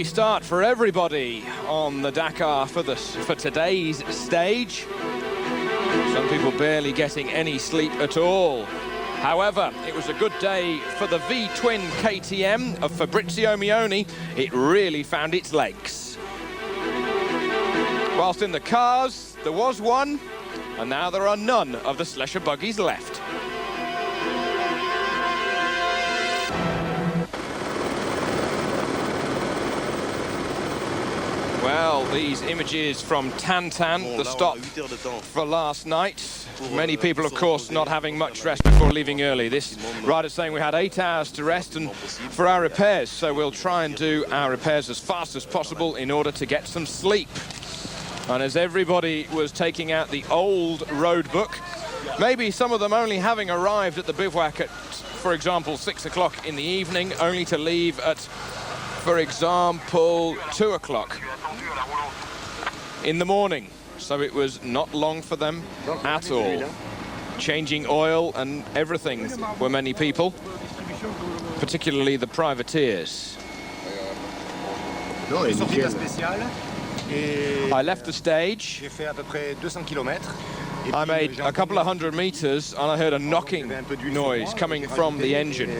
early start for everybody on the Dakar for today's stage. Some people barely getting any sleep at all. However, it was a good day for the V-twin KTM of Fabrizio Mioni. It really found its legs. Whilst in the cars, there was one, and now there are none of the Slesher buggies left. Well, these images from Tantan, the stop for last night. Many people, of course, not having much rest before leaving early. This rider's saying we had 8 hours to rest and for our repairs, so we'll try and do our repairs as fast as possible in order to get some sleep. And as everybody was taking out the old road book, maybe some of them only having arrived at the bivouac at, for example, 6 o'clock in the evening, only to leave at, for example, 2 o'clock in the morning. So it was not long for them at all. Changing oil and everything were many people, particularly the privateers. I left the stage. I made a couple of 100 meters and I heard a knocking noise coming from the engine.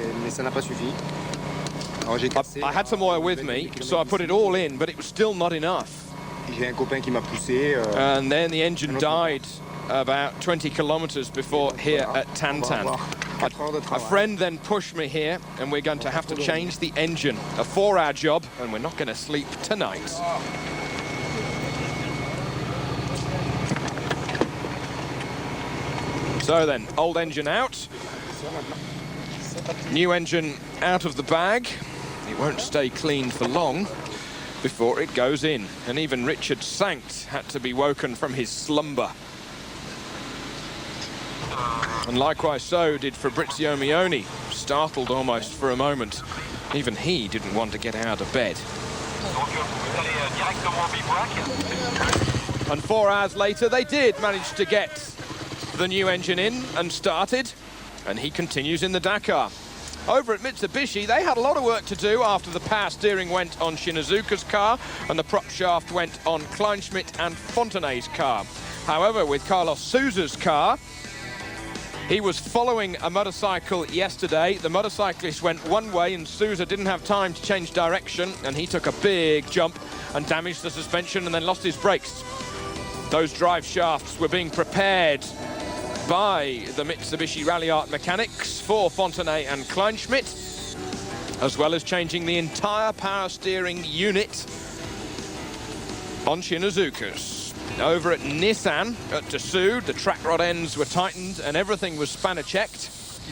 I had some oil with me, so I put it all in, but it was still not enough. And then the engine died about 20 kilometers before here at Tantan. A friend then pushed me here, and we're going to have to change the engine. A 4-hour job, and we're not going to sleep tonight. So then, old engine out. New engine out of the bag. It won't stay clean for long before it goes in. And even Richard Sankt had to be woken from his slumber. And likewise so did Fabrizio Mioni, startled almost for a moment. Even he didn't want to get out of bed. And 4 hours later, they did manage to get the new engine in and started. And he continues in the Dakar. Over at Mitsubishi, they had a lot of work to do after the power steering went on Shinazuka's car and the prop shaft went on Kleinschmidt and Fontenay's car. However, with Carlos Souza's car, he was following a motorcycle yesterday. The motorcyclist went one way and Souza didn't have time to change direction, and he took a big jump and damaged the suspension and then lost his brakes. Those drive shafts were being prepared by the Mitsubishi Rally Art mechanics for Fontenay and Kleinschmidt, as well as changing the entire power steering unit on Shinazuka's. Over at Nissan, at Dessous, the track rod ends were tightened and everything was spanner checked.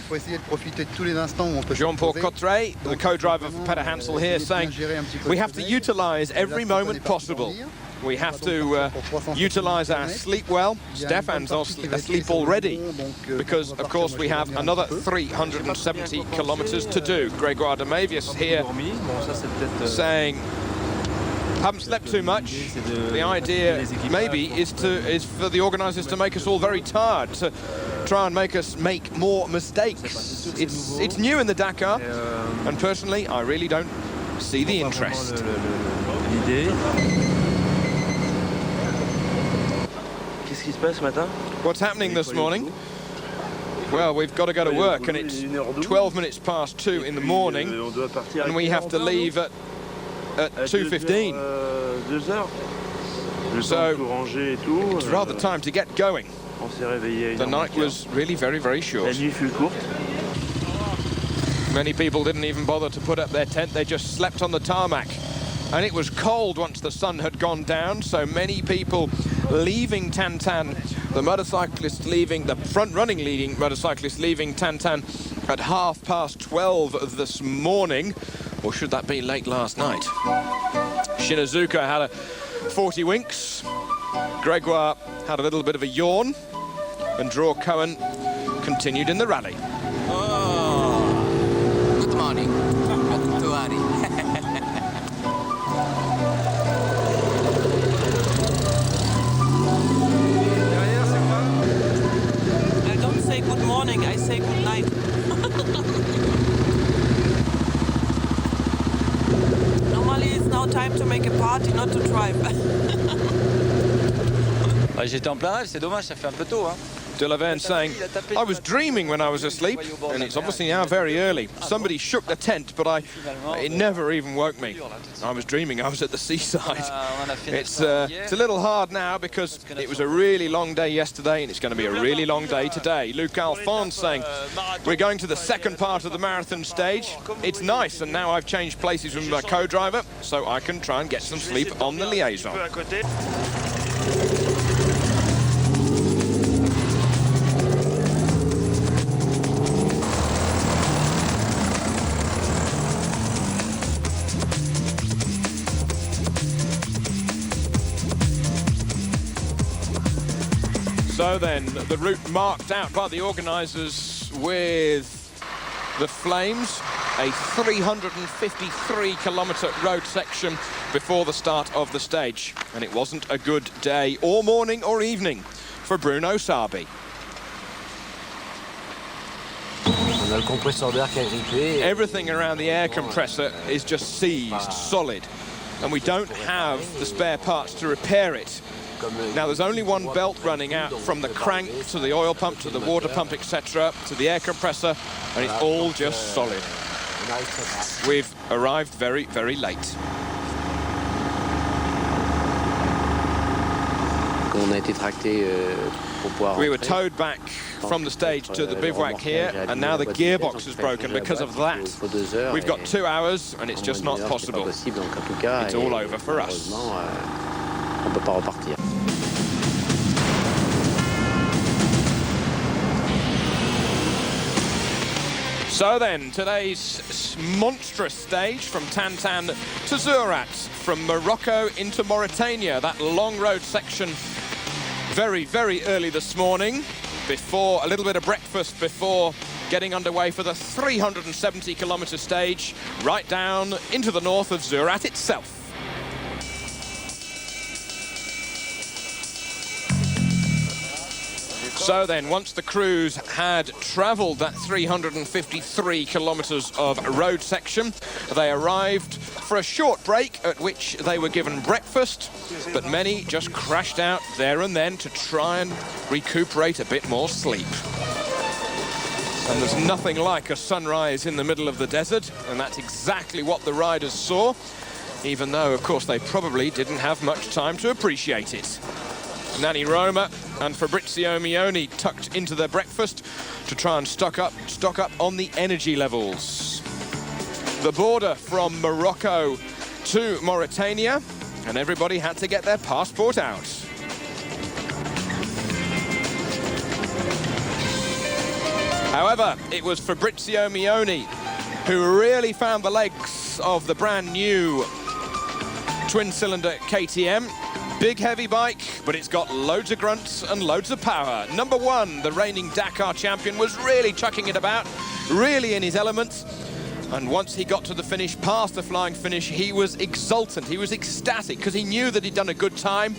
Jean-Paul Cotteret, the co-driver for Peter Hansel here, saying we have to utilize every moment possible. We have to utilize our sleep well. Stefan's asleep already because, of course, we have another 370 kilometers to do. Grégoire de Mavius here saying, haven't slept too much. The idea maybe is for the organizers to make us all very tired, to try and make us make more mistakes. It's new in the Dakar, and personally, I really don't see the interest. What's happening this morning? Well, we've got to go to work, and it's 12 minutes past 2 in the morning, and we have to leave at 2:15. So it's rather time to get going. The night was really very, very short. Many people didn't even bother to put up their tent. They just slept on the tarmac. And it was cold once the sun had gone down, so many people leaving Tantan, the motorcyclist leaving, the front-running leading motorcyclist leaving Tantan at 12:30 this morning, or should that be late last night? Shinazuka had a 40 winks, Grégoire had a little bit of a yawn, and Dror Cohen continued in the rally. Oh, good morning. Welcome to Ari. Say good morning, I say good night. Normally it's now more time to make a party, not to drive. J'étais en plein rêve, c'est dommage, ça fait un peu tôt. Hein. De Laverne saying, I was dreaming when I was asleep, and it's obviously now very early. Somebody shook the tent, but it never even woke me. I was dreaming I was at the seaside. It's a little hard now because it was a really long day yesterday, and it's going to be a really long day today. Luc Alphonse saying, we're going to the second part of the marathon stage. It's nice, and now I've changed places with my co-driver, so I can try and get some sleep on the liaison. So then, the route marked out by the organisers with the flames, a 353-kilometre road section before the start of the stage. And it wasn't a good day, or morning or evening, for Bruno Sabi. Everything around the air compressor is just seized, solid, and we don't have the spare parts to repair it. Now, there's only one belt running out from the crank to the oil pump to the water pump, etc., to the air compressor, and it's all just solid. We've arrived very, very late. We were towed back from the stage to the bivouac here, and now the gearbox is broken because of that. We've got 2 hours, and it's just not possible. It's all over for us. So then, today's monstrous stage from Tantan to Zurat, from Morocco into Mauritania, that long road section very, very early this morning, before a little bit of breakfast before getting underway for the 370-kilometre stage, right down into the north of Zurat itself. So then, once the crews had travelled that 353 kilometres of road section, they arrived for a short break at which they were given breakfast, but many just crashed out there and then to try and recuperate a bit more sleep. And there's nothing like a sunrise in the middle of the desert, and that's exactly what the riders saw, even though, of course, they probably didn't have much time to appreciate it. Nani Roma and Fabrizio Mioni tucked into their breakfast to try and stock up on the energy levels. The border from Morocco to Mauritania, and everybody had to get their passport out. However, it was Fabrizio Mioni who really found the legs of the brand new twin-cylinder KTM. Big, heavy bike, but it's got loads of grunts and loads of power. Number one, the reigning Dakar champion, was really chucking it about, really in his element. And once he got to the finish, past the flying finish, he was exultant, he was ecstatic, because he knew that he'd done a good time.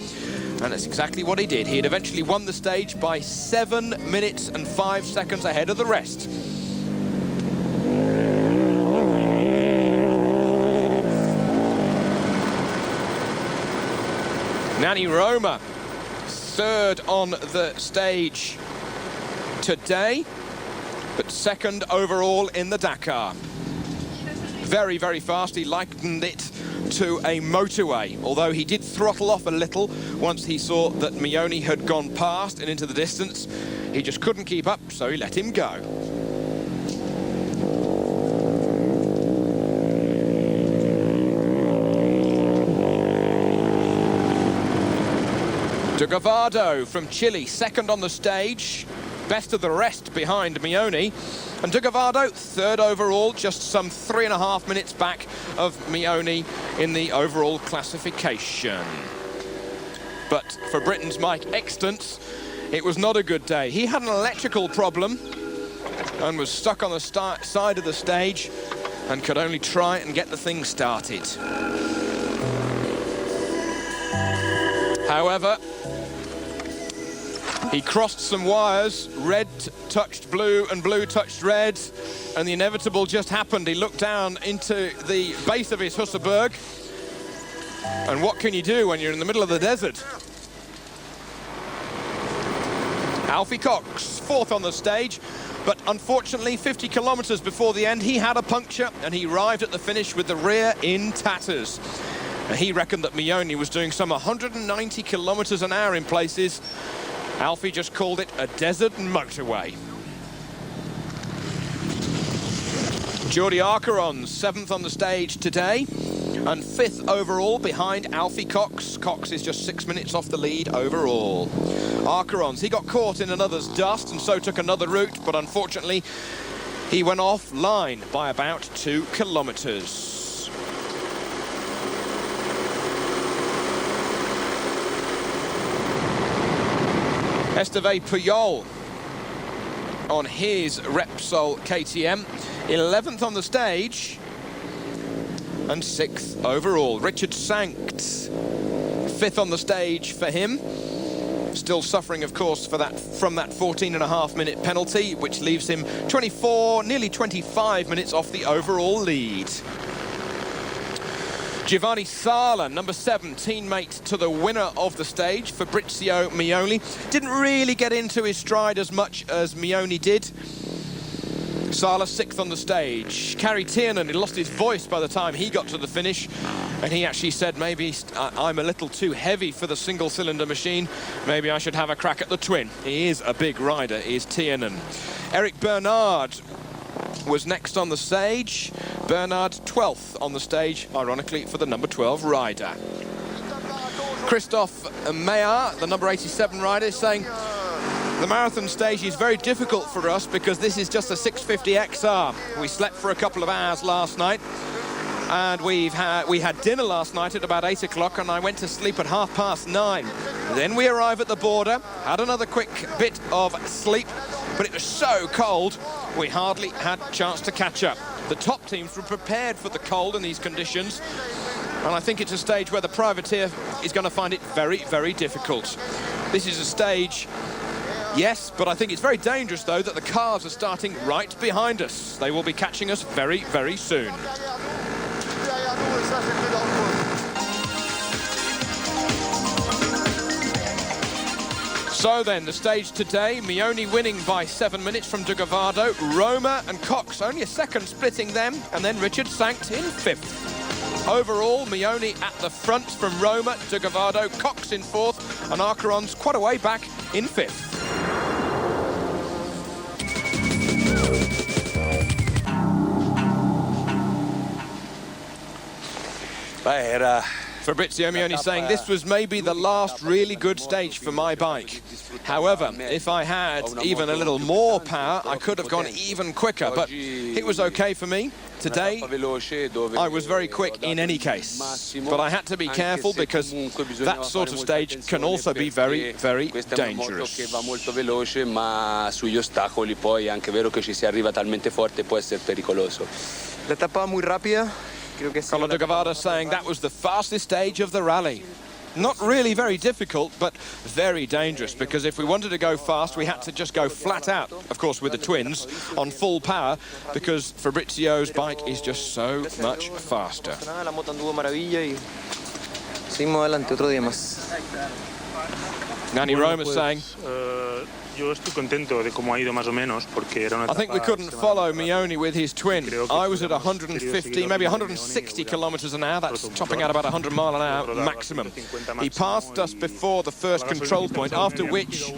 And that's exactly what he did. He had eventually won the stage by 7 minutes and 5 seconds ahead of the rest. Nani Roma, third on the stage today, but second overall in the Dakar. Very, very fast. He likened it to a motorway, although he did throttle off a little once he saw that Mioni had gone past and into the distance. He just couldn't keep up, so he let him go. De Gavado from Chile, second on the stage, best of the rest behind Mioni. And De Gavado, third overall, just some 3.5 minutes back of Mioni in the overall classification. But for Britain's Mike Extant, it was not a good day. He had an electrical problem and was stuck on the side of the stage and could only try and get the thing started. However, he crossed some wires, red touched blue and blue touched red, and the inevitable just happened. He looked down into the base of his Husserberg And what can you do when you're in the middle of the desert? Alfie Cox, fourth on the stage, but unfortunately 50 kilometres before the end he had a puncture and he arrived at the finish with the rear in tatters. And he reckoned that Mioni was doing some 190 kilometres an hour in places. Alfie just called it a desert motorway. Jordi Arcaron, seventh on the stage today and fifth overall behind Alfie Cox. Cox is just 6 minutes off the lead overall. Arcaron's, he got caught in another's dust and so took another route, but unfortunately he went offline by about 2 kilometres. Esteve Puyol on his Repsol KTM, 11th on the stage and 6th overall. Richard Sankt, 5th on the stage for him. Still suffering, of course, from that 14.5-minute penalty, which leaves him 24, nearly 25 minutes off the overall lead. Giovanni Sala, number 7, teammate to the winner of the stage, Fabrizio Mioni. Didn't really get into his stride as much as Mioni did. Sala 6th on the stage. Kari Tiernan, he lost his voice by the time he got to the finish, and he actually said, maybe I'm a little too heavy for the single-cylinder machine. Maybe I should have a crack at the twin. He is a big rider, is Tiernan. Eric Bernard was next on the stage. Bernard 12th on the stage, ironically, for the number 12 rider. Christophe Meyer, the number 87 rider, is saying, the marathon stage is very difficult for us because this is just a 650 XR. We slept for a couple of hours last night and we had dinner last night at about 8 o'clock and I went to sleep at 9:30. Then we arrive at the border, had another quick bit of sleep, but it was so cold we hardly had a chance to catch up. The top teams were prepared for the cold in these conditions, and I think it's a stage where the privateer is going to find it very, very difficult. This is a stage, yes, but I think it's very dangerous, though, that the cars are starting right behind us. They will be catching us very, very soon. So then, the stage today, Mioni winning by 7 minutes from De Gavado, Roma and Cox only a second splitting them, and then Richard Sankt in 5th. Overall, Mioni at the front from Roma, De Gavado, Cox in 4th, and Arcaron's quite a way back in 5th. Fabrizio Mioni saying this was maybe the last really good stage for my bike. However, if I had even a little more power, I could have gone even quicker, but it was okay for me. Today, I was very quick in any case, but I had to be careful because that sort of stage can also be very, very dangerous. Carlo De Gavado saying that was the fastest stage of the rally. Not really very difficult, but very dangerous, because if we wanted to go fast, we had to just go flat out, of course, with the twins, on full power, because Fabrizio's bike is just so much faster. Nani Roma saying, I think we couldn't follow Mioni with his twin. I was at 150, maybe 160 kilometers an hour. That's topping out about 100 mile an hour maximum. He passed us before the first control point, after which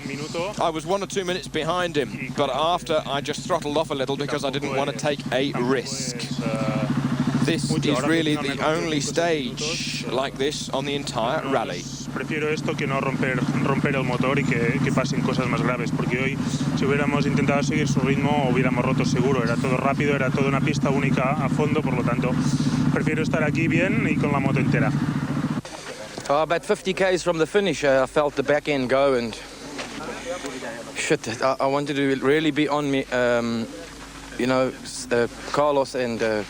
I was 1 or 2 minutes behind him. But after, I just throttled off a little because I didn't want to take a risk. This is really the only stage like this on the entire rally. Prefiero esto que no romper el motor y que pasen cosas más graves, porque hoy si hubiéramos intentado seguir su ritmo hubiéramos roto seguro. Era todo rápido, era toda una pista única a fondo, por lo tanto prefiero estar aquí bien y con la moto entera. About 50 k's from the finish, I felt the back end go, and shit, I wanted to really be on me, you know, Carlos and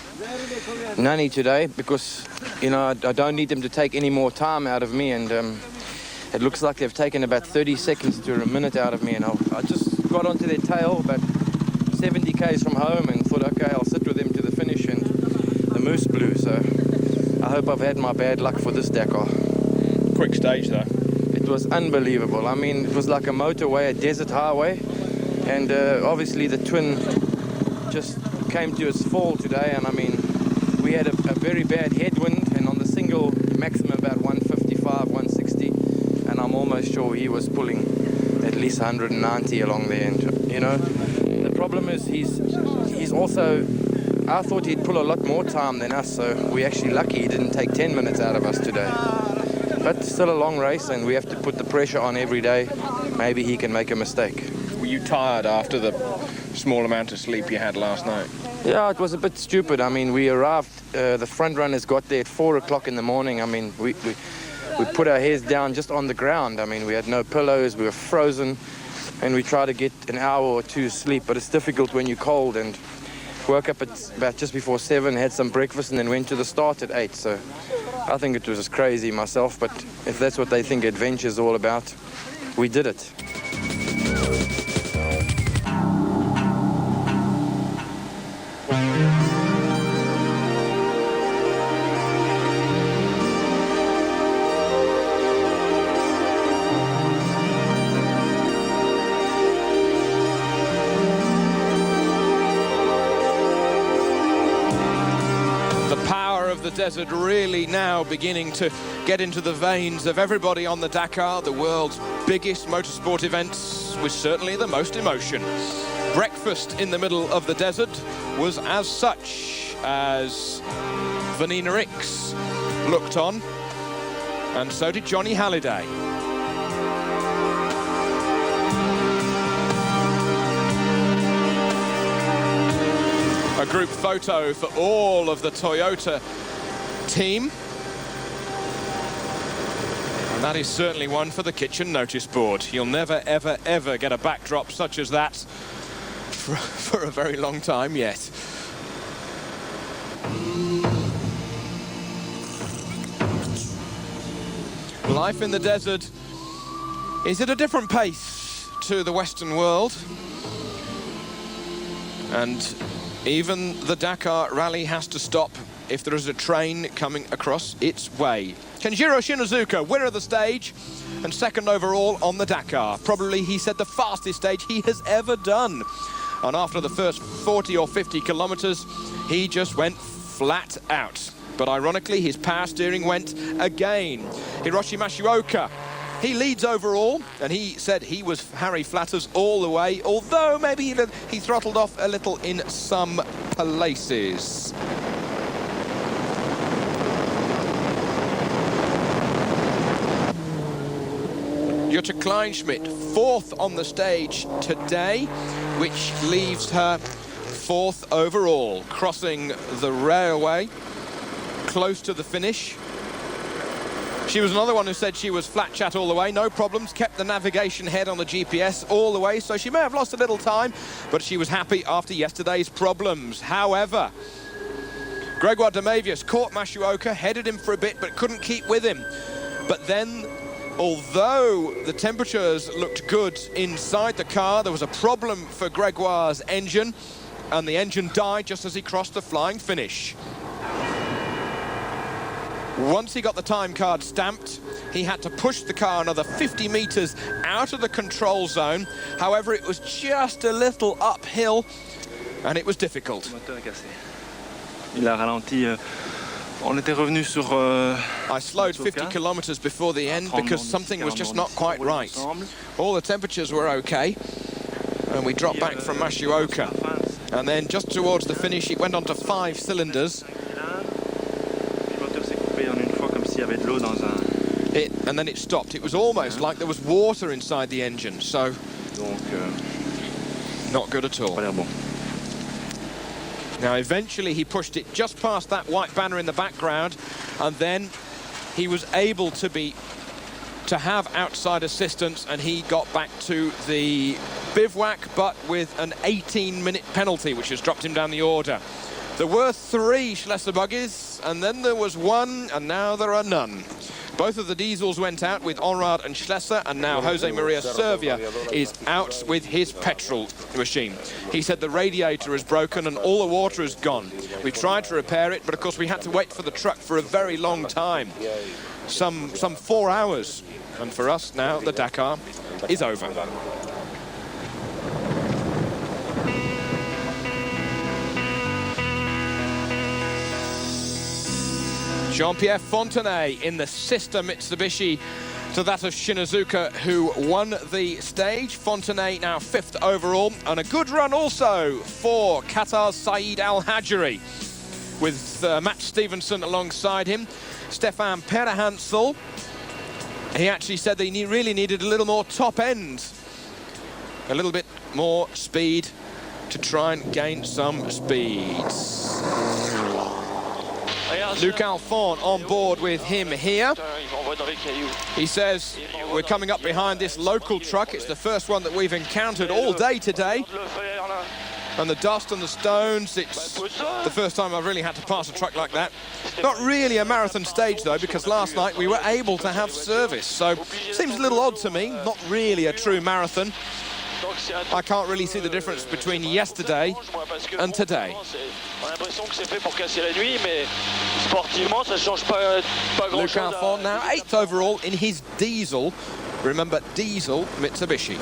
Nani today, because you know I don't need them to take any more time out of me, and it looks like they've taken about 30 seconds to a minute out of me, and I just got onto their tail about 70 k's from home and thought, okay, I'll sit with them to the finish, and the moose blew. So I hope I've had my bad luck for this Dakar. Quick stage, though. It was unbelievable. I mean, it was like a motorway, a desert highway. And obviously the twin just came to its fall today. And I mean, we had a very bad headwind, and on the single, maximum about 155, 160. And I'm almost sure he was pulling at least 190 along there. And, you know, the problem is he's also, I thought he'd pull a lot more time than us. So we're actually lucky he didn't take 10 minutes out of us today. But still a long race, and we have to put the pressure on every day. Maybe he can make a mistake. Were you tired after the small amount of sleep you had last night? Yeah, it was a bit stupid. I mean, we arrived, the front runners got there at 4 o'clock in the morning. I mean, we put our heads down just on the ground. I mean, we had no pillows, we were frozen, and we tried to get an hour or two sleep, but it's difficult when you're cold. And woke up at about just before 7, had some breakfast, and then went to the start at 8. So I think it was just crazy myself, but if that's what they think adventure is all about, we did it. The desert really now beginning to get into the veins of everybody on the Dakar, the world's biggest motorsport events, with certainly the most emotion. Breakfast in the middle of the desert was as such as Vanina Ricks looked on, and so did Johnny Halliday. A group photo for all of the Toyota team. And that is certainly one for the kitchen notice board. You'll never, ever, ever get a backdrop such as that for a very long time yet. Life in the desert is at a different pace to the Western world. And even the Dakar rally has to stop if there is a train coming across its way. Kenjiro Shinozuka, winner of the stage and second overall on the Dakar. Probably, he said, the fastest stage he has ever done. And after the first 40 or 50 kilometers, he just went flat out. But ironically, his power steering went again. Hiroshi Matsuoka, he leads overall, and he said he was Harry Flatters all the way, although maybe he throttled off a little in some places. Jutta Kleinschmidt, fourth on the stage today, which leaves her fourth overall, crossing the railway, close to the finish. She was another one who said she was flat chat all the way, no problems, kept the navigation head on the GPS all the way, so she may have lost a little time, but she was happy after yesterday's problems. However, Gregoire Demavius caught Matsuoka, headed him for a bit, but couldn't keep with him. But then, although the temperatures looked good inside the car, there was a problem for Gregoire's engine, and the engine died just as he crossed the flying finish. Once he got the time card stamped, he had to push the car another 50 meters out of the control zone. However, it was just a little uphill, and it was difficult. Il a ralenti. On était revenu sur. I slowed 50 kilometers before the end because something was just not quite right. All the temperatures were okay, and we dropped back from Matsuoka. And then just towards the finish, it went on to 5 cylinders. And then it stopped. It was almost like there was water inside the engine, so not good at all. Now, eventually he pushed it just past that white banner in the background, and then he was able to have outside assistance, and he got back to the bivouac, but with an 18-minute penalty, which has dropped him down the order. There were 3 Schlesser buggies, and then there was 1, and now there are none. Both of the diesels went out with Onrad and Schlesser, and now Jose Maria Servia is out with his petrol machine. He said the radiator is broken and all the water is gone. We tried to repair it, but of course we had to wait for the truck for a very long time, some 4 hours. And for us now, the Dakar is over. Jean-Pierre Fontenay in the sister Mitsubishi to that of Shinazuka, who won the stage. Fontenay now 5th overall, and a good run also for Qatar's Saeed Al-Hajri, with Matt Stevenson alongside him. Stefan Perhansel, he actually said that he really needed a little more top end, a little bit more speed to try and gain some speed. Luc Alphon on board with him here. He says we're coming up behind this local truck. It's the first one that we've encountered all day today. And the dust and the stones, it's the first time I've really had to pass a truck like that. Not really a marathon stage though, because last night we were able to have service. So seems a little odd to me, not really a true marathon. I can't really see the difference between yesterday and today. Luc Alphon now 8th overall in his diesel. Remember, diesel Mitsubishi.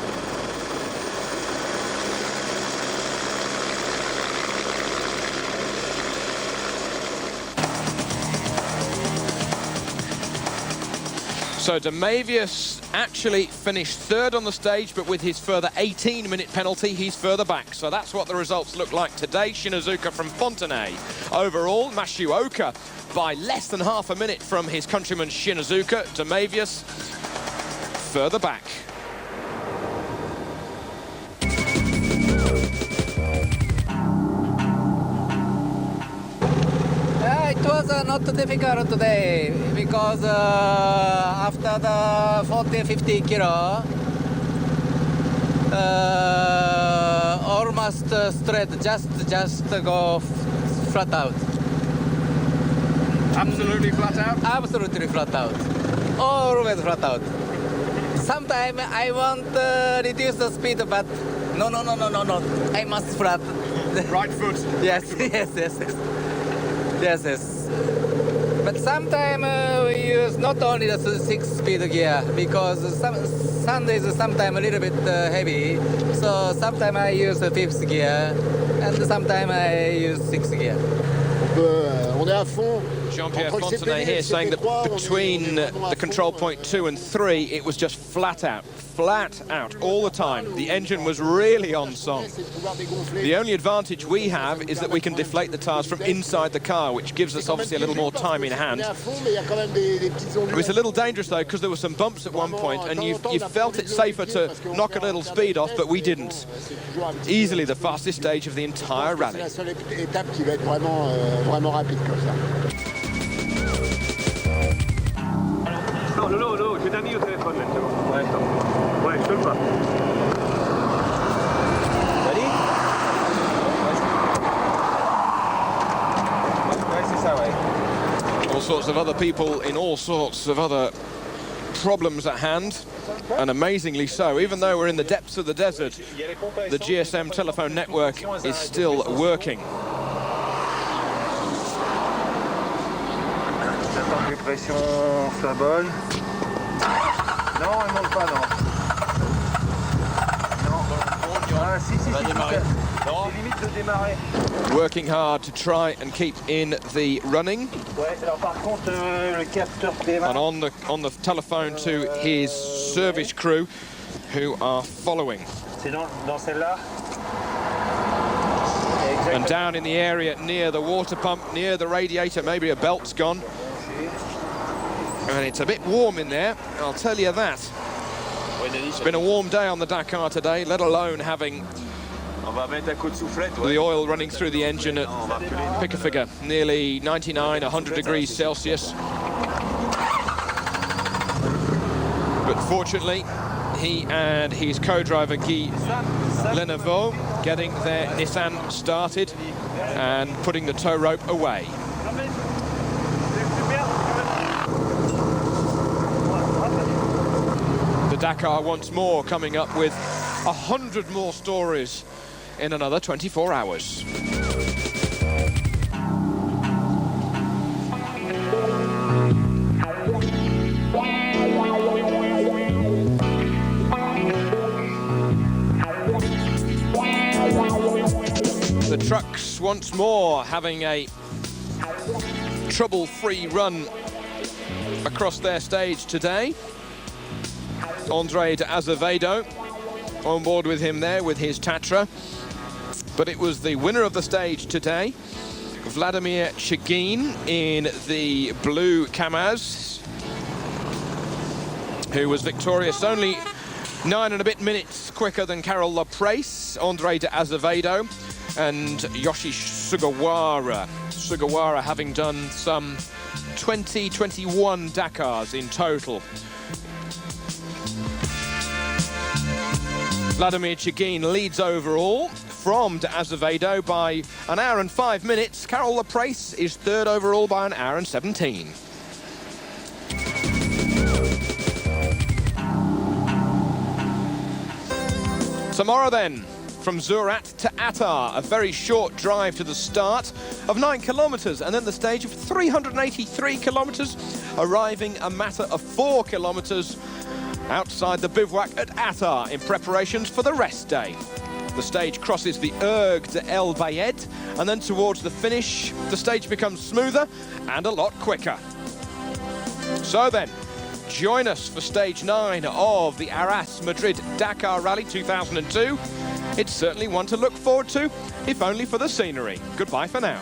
So Damavius actually finished 3rd on the stage, but with his further 18-minute penalty, he's further back. So that's what the results look like today. Shinazuka from Fontenay. Overall, Mashioka by less than half a minute from his countryman Shinazuka. Damavius further back. It was not difficult today because after the 40-50 kilo, almost straight, just go flat out. Absolutely flat out? Absolutely flat out. Always flat out. Sometimes I want to reduce the speed, but no. I must flat. Right foot. Yes. But sometimes we use not only the 6-speed gear, because sand is sometimes a little bit heavy. So sometimes I use the 5th gear, and sometimes I use 6th gear. Jean-Pierre Fontenay here saying that between the control point 2 and 3, it was just flat out all the time. The engine was really on song. The only advantage we have is that we can deflate the tires from inside the car, which gives us obviously a little more time in hand. It was a little dangerous though, because there were some bumps at one point, and you felt it safer to knock a little speed off, but we didn't. Easily the fastest stage of the entire rally. Lolo, je t'ai mis au téléphone maintenant. Ouais, je te le passe. Ready? Ouais, c'est ça, ouais. All sorts of other people in all sorts of other problems at hand, and amazingly so. Even though we're in the depths of the desert, the GSM telephone network is still working. J'attends que les pressions soient bonnes. Non, elle monte pas, non. Non. Ah, si, c'est limite de démarrer. Working hard to try and keep in the running. Ouais, alors par contre, le capteur démarre. And on the telephone to his service crew, who are following. C'est dans celle-là. And down in the area near the water pump, near the radiator, maybe a belt's gone. And it's a bit warm in there, I'll tell you that. It's been a warm day on the Dakar today, let alone having the oil running through the engine at, pick a figure, nearly 99, 100 degrees Celsius. But fortunately, he and his co-driver Guy Lenevaux getting their Nissan started and putting the tow rope away. Dakar once more, coming up with 100 more stories in another 24 hours. The trucks once more having a trouble-free run across their stage today. Andre de Azevedo on board with him there with his Tatra. But it was the winner of the stage today, Vladimir Chagin in the blue Kamaz, who was victorious only 9 and a bit minutes quicker than Carol Laprace, Andre de Azevedo and Yoshi Sugawara. Sugawara having done some 21 Dakars in total. Vladimir Chagin leads overall from de Azevedo by an hour and 5 minutes. Carol Laprace is third overall by an hour and 17. Tomorrow then, from Surat to Attar, a very short drive to the start of 9 kilometres, and then the stage of 383 kilometres, arriving a matter of 4 kilometres outside the bivouac at Attar in preparations for the rest day. The stage crosses the Erg de El Bayed, and then towards the finish, the stage becomes smoother and a lot quicker. So then, join us for stage 9 of the Arras Madrid Dakar Rally 2002. It's certainly one to look forward to, if only for the scenery. Goodbye for now.